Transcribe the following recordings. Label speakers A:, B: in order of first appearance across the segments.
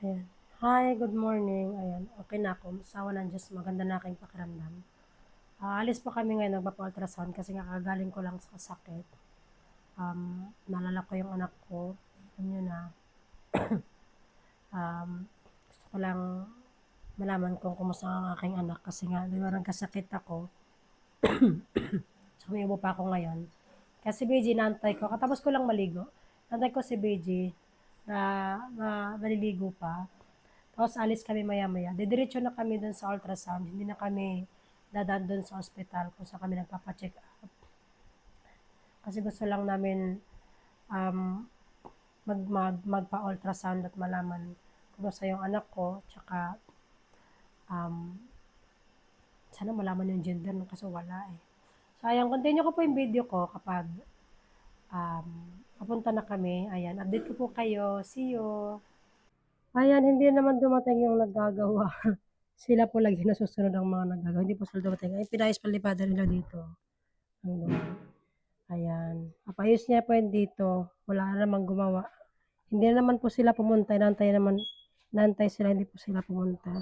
A: Ayan. Hi, good morning. Ayan, okay na ako. Sawa ng Diyos, maganda na aking pakiramdam. Alis po kami ngayon, nagpapa-ultrasound kasi nga kagaling ko lang sa sakit. Naalala ko yung anak ko. Alam niyo na, gusto ko lang malaman kung kumusta ang aking anak kasi nga, di ba nagkasakit ako. So, may ubo pa ako ngayon. Kasi BG, naantay ko. Katapos ko lang maligo. Naantay ko si BG na naliligo pa. Tapos alis kami maya-maya. Didiretso na kami dun sa ultrasound. Hindi na kami dadaan dun sa ospital kung saan kami nagpapacheck up. Kasi gusto lang namin um, magpa-ultrasound at malaman kumusta yung anak ko. Tsaka um, sana malaman yung gender no, kasi wala eh. So ayan, continue ko po yung video ko kapag um, papunta na kami. Ayan, update ko po kayo. See you! Ayan, hindi naman dumating yung naggagawa. Sila po lagi nasusunod ang mga naggagawa. Hindi po sila dumating. Ay, pinayos palipatan nila dito. Ang loob. Ayan. Papayos niya po yun dito. Wala na namang gumawa. Hindi na naman po sila pumunta. Nantay sila, hindi po sila pumunta.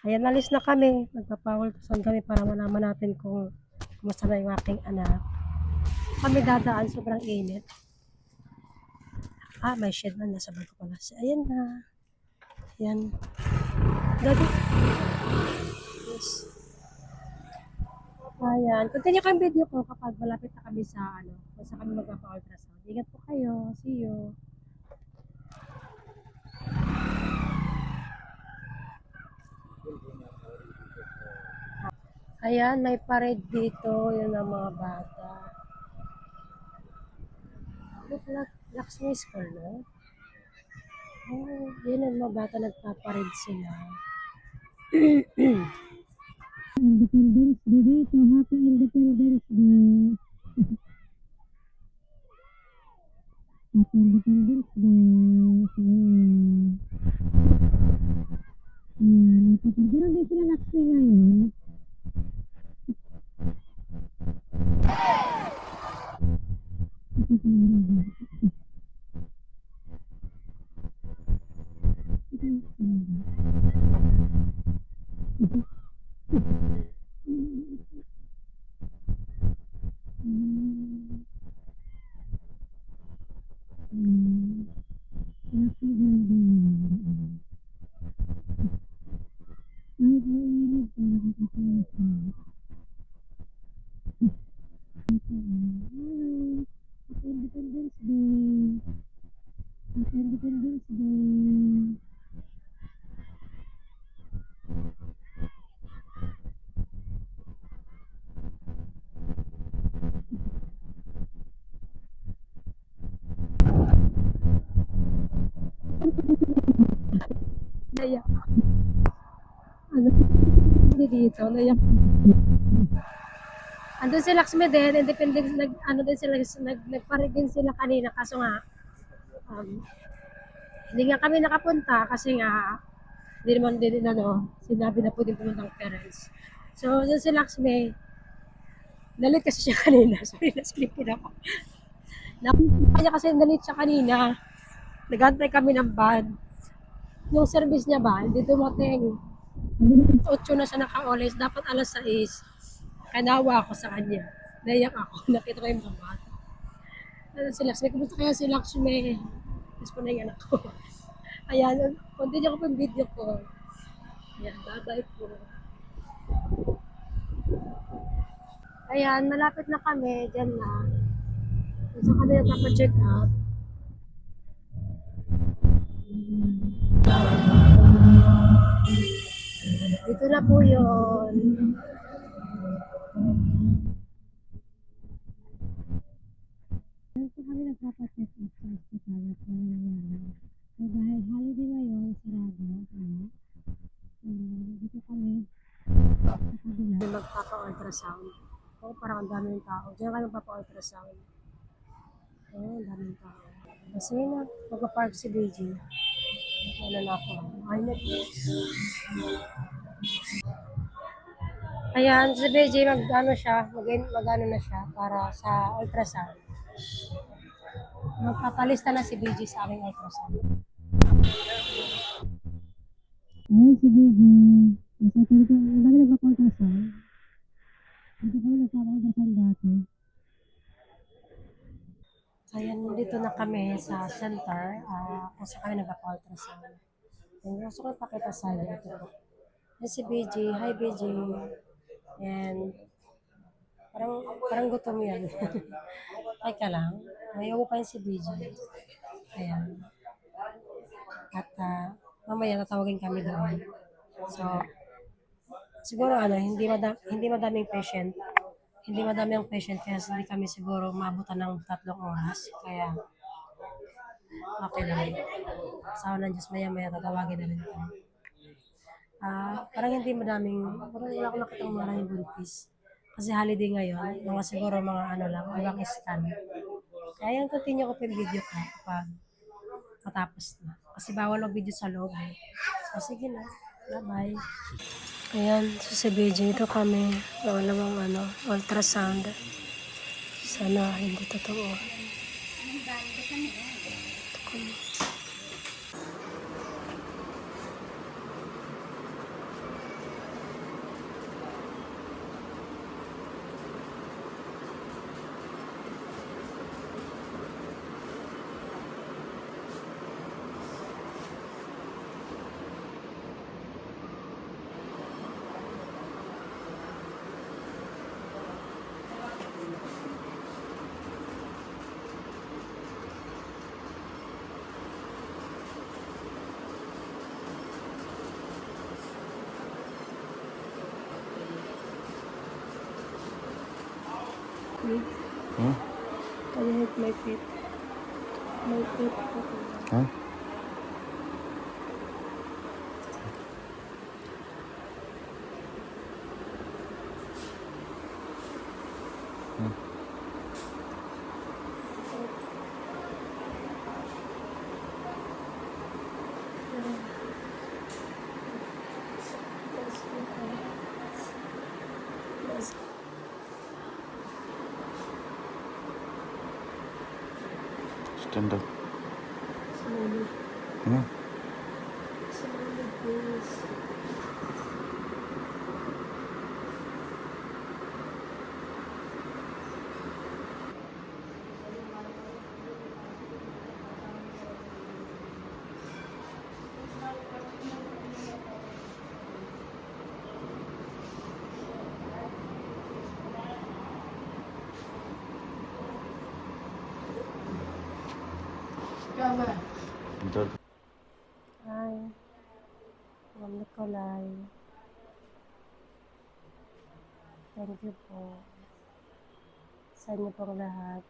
A: Ayan, alis na kami. Nagpapawultasan kami para malaman natin kung kumusta na yung aking anak. Kami dadaan, sobrang init. May shed na. Nasa bago pala. Ayan na. Ayan. Dati. Yes. Ayan. Continue ko yung video ko kapag malapit na kami sa kung saan kami magpapa-ultrasound. Ingat po kayo. See you. Ayan, may parade dito. Yun ang mga bata. Look, Lakshmi School, no? Oh, yun ang mga bata nagpa-parade sila. Independence Day dito. Happy Independence Day. Happy Independence Day. Ayan, napapagdira din sila Lakshmi ngayon. Kahit mainit, nakakapagod. Happy Independence Day. Happy Independence Day. Naiyak. Ano? Hindi dito. Naiyak. Andun si Lakshmi din. Independence. Din sila. Nagparig din sila kanina. Kaso nga, hindi nga kami nakapunta kasi nga, hindi naman din sinabi na pwedeng pumunta ng parents. So, dun si Lakshmi, nalit kasi siya kanina. Sorry, na-skip ko na ako. Napunta niya kasi nalit siya kanina. Nagantay kami ng van. Yung service niya ba, hindi dumating. 8 na siya naka-olis, dapat alas 6. Kanawa ako sa kanya. Naiyak ako, nakita ko yung mga bata. Si Lakshmi, kumusta kaya si Lakshmi? Tapos po na yung anak ko. Ayan, continue ko po yung video ko. Ayan, bye-bye po. Ayan, malapit na kami, dyan na. Kung saan kami nagpapacheck up. Dito na po yun. Dito kami nagpapacheck up sa hospital at wala nangyari. So dahil holiday ngayon, sarado. Dito kami sa kabila. Magpapa-ultrasound. Parang ang dami ng tao. Diyan kami magpapa-ultrasound. Ang daming tao. Kasi na, magpa-park si BG. Ano na ako. Ayan, si BG mag-ano na siya para sa ultrasound. Magpapalista na si BG sa aming ultrasound.
B: si Gigi. Kasi talaga, ang dami nagpa-ultrasound. Hindi ko nagpa-ultrasound dati.
A: Ayan, dito na kami sa center, kung saan kami nagpa-ultrasound. And gusto ko ipakita sa inyo ito. Yan si BJ. Hi, BJ. And parang, parang gutom yan. Ay ka lang. May upo pa yun si BJ. Ayan. At mamaya tatawagin kami doon. So, siguro hindi madaming patient. Hindi madami ang patient kaya hindi kami siguro maabutan ng 3 oras. Kaya, okay lang. Sa ng Diyos, maya-maya tatawagin na rin kami. Parang wala akong nakitang maraming buntis. Kasi holiday ngayon, mga siguro mga ano lang, ibang scan. Kaya yung continue ko pa yung video ko kapag matapos na. Kasi bawal mag-video sa loob. So, sige na. Bye-bye. Ayan, so si BJ, ito kami. Nawalamang ultrasound. Sana hindi totoo. Ito kami.
C: Hmm?
A: Can you hit my feet? My feet.
C: Huh? Stand up.
A: Slowly.
C: Hmm?
A: Slowly, please.
C: Dad.
A: Hi, Ma'am Nicolay. Thank you po sa inyo pong lahat.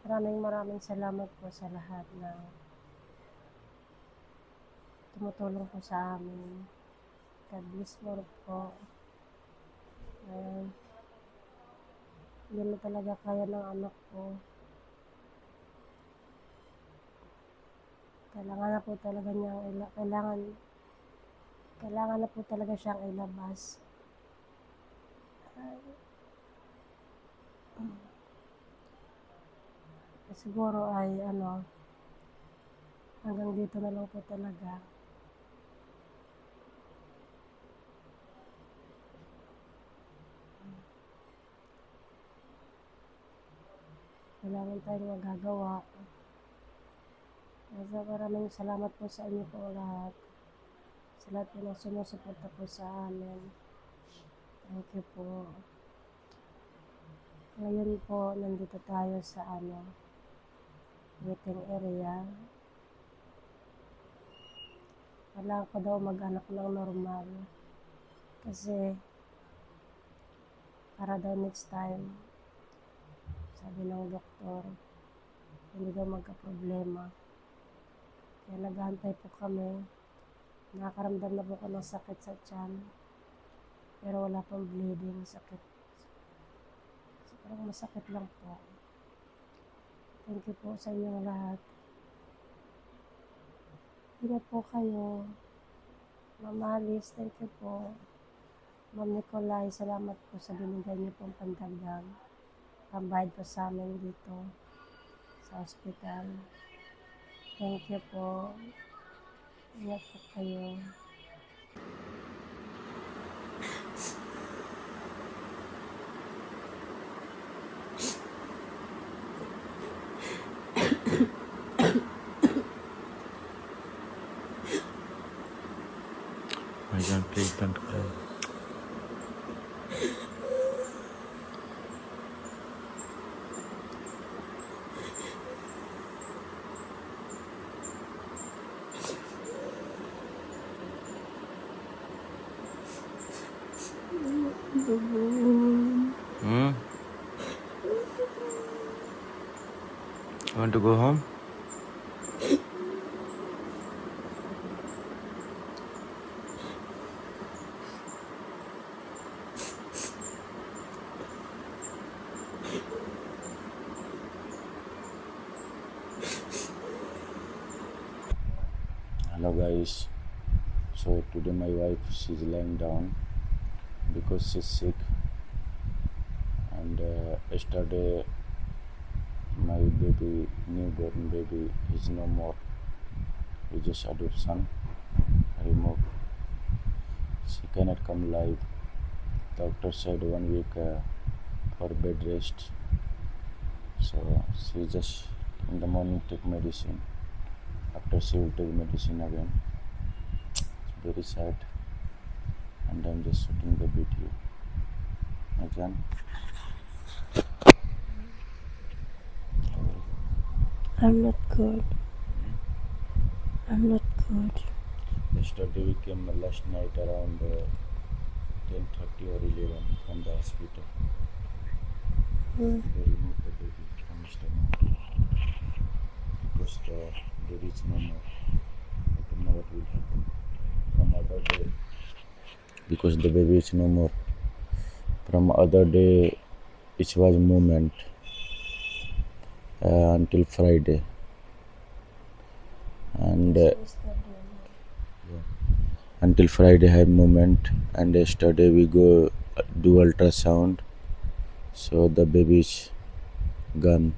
A: Maraming salamat po sa lahat na tumutulong po sa amin. God bless mo po. Hindi na talaga kaya ng anak ko. Kailangan na po talaga kailangan na po talaga siyang ilabas. Siguro ay hanggang dito na lang po talaga. Kailangan tayong magagawa. Maraming salamat po sa inyo po lahat. Sa lahat po ng sumusuporta po sa amin. Thank you po. Ngayon po, nandito tayo sa waiting area. Kailangan ko daw mag-anak ng normal. Kasi, para daw next time, sabi ng doktor, hindi daw magka-problema. Kaya naghahantay po kami. Nakakaramdam na po ako ng sakit sa tiyan. Pero wala pang bleeding, sakit. So, parang masakit lang po. Thank you po sa inyong lahat. Ingat po kayo. Ma'am Alice, thank you po. Ma'am Nicolay, salamat po sa binigay niyo pong pandagdag. Pambayad po sa amin dito sa hospital. Thank you po. Ingat po kayo.
C: Bhaijan, please don't cry. Hmm? You want to go home? Hello guys. So today my wife, she's lying down because she's sick, and yesterday my baby, newborn baby, is no more. We just adoption, remove. She cannot come live. Doctor said 1 week for bed rest. So she just in the morning take medicine. After she will take medicine again. It's very sad, and I'm just shooting the video. Again.
A: I'm not good. I'm not good.
C: Yesterday we came last night around 10:30 or 11 from the hospital.
A: Mm.
C: They removed the baby from stomach because the baby is no more. I don't know what will happen from other day. Because the baby is no more. From other day, it was movement until Friday, and until Friday had movement, and yesterday we go do ultrasound, so the baby is gone.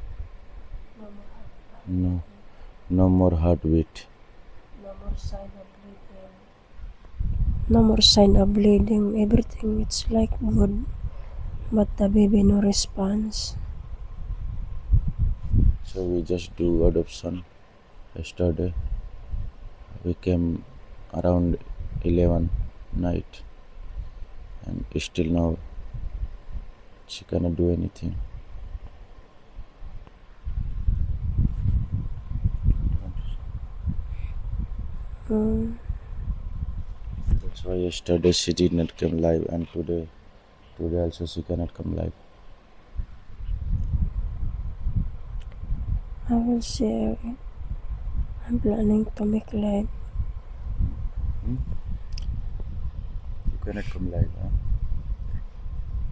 C: No more heartbeat.
A: No more sign of bleeding. No more sign of bleeding. Everything it's like good. But the baby no response.
C: So we just do adoption yesterday. We came around 11 night, and still now she cannot do anything.
A: Mm.
C: That's why yesterday she did not come live, and today also she cannot come live.
A: I will see. I'm planning to make live.
C: You cannot come live, huh?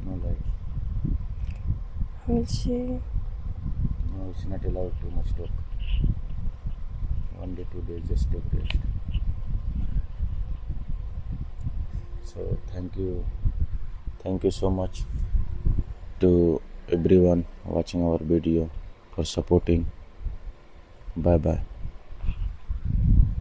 C: No live.
A: I will see.
C: No, it's not allowed too much talk. 1 day, 2 days, just take rest. So thank you so much to everyone watching our video for supporting. Bye bye.